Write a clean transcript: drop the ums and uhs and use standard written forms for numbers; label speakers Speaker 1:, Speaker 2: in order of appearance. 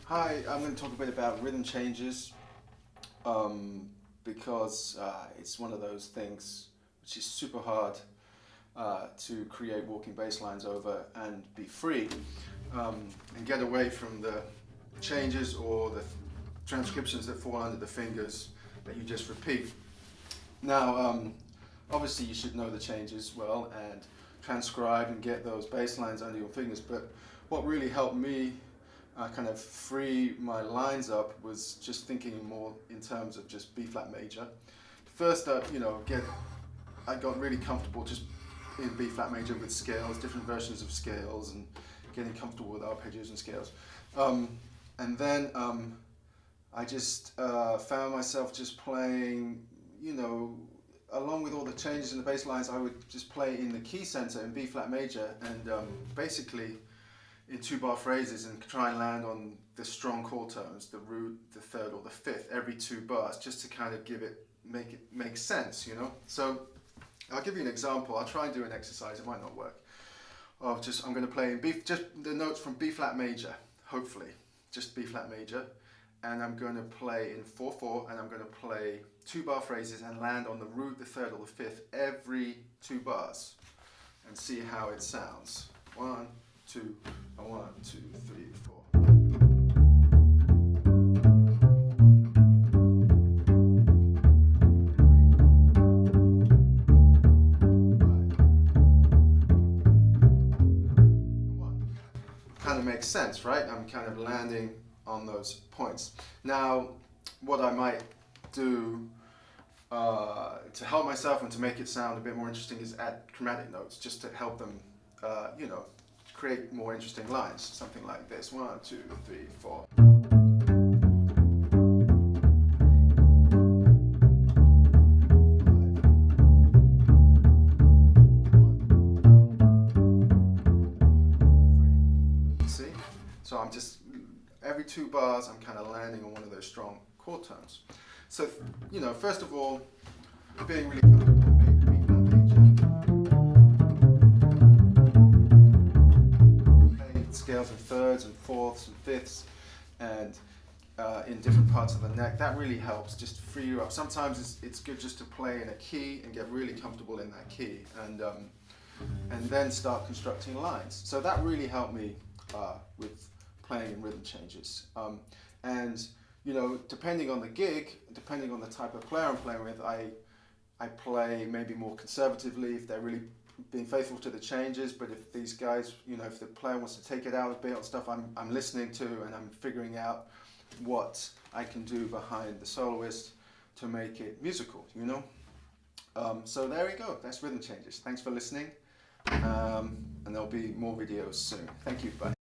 Speaker 1: Hi, I'm going to talk a bit about rhythm changes because it's one of those things which is super hard to create walking bass lines over and be free and get away from the changes or the transcriptions that fall under the fingers that you just repeat. Now, obviously you should know the changes well and transcribe and get those bass lines under your fingers, but what really helped me kind of free my lines up was just thinking more in terms of just B flat major. First up, I got really comfortable just in B flat major with scales, different versions of scales, and getting comfortable with arpeggios and scales. And then I just found myself just playing, along with all the changes in the bass lines, I would just play in the key center in B flat major and basically in 2-bar phrases and try and land on the strong chord tones, the root, the third or the fifth, every 2 bars, just to kind of make it make sense, So I'll give you an example. I'll try and do an exercise, it might not work. I'm going to play in just the notes from B flat major, hopefully, just B flat major, and I'm going to play in 4/4, and I'm going to play 2-bar phrases and land on the root, the third or the fifth, every 2 bars, and see how it sounds. 1, 2, and 1, 2, 3, 4. Kind of makes sense, right? I'm kind of landing on those points. Now, what I might do to help myself and to make it sound a bit more interesting is add chromatic notes, just to help them, create more interesting lines. Something like this: 1, 2, 3, 4. See? So I'm just, every 2 bars, I'm kind of landing on one of those strong chord tones. So, first of all, being really comfortable in B flat major. Scales in thirds and fourths and fifths and in different parts of the neck. That really helps just free you up. Sometimes it's good just to play in a key and get really comfortable in that key and then start constructing lines. So that really helped me with playing in rhythm changes. Depending on the gig, depending on the type of player I'm playing with, I play maybe more conservatively if they're really being faithful to the changes, but if these guys, if the player wants to take it out a bit or stuff, I'm listening to and I'm figuring out what I can do behind the soloist to make it musical, So there we go, that's rhythm changes. Thanks for listening, and there'll be more videos soon. Thank you, bye.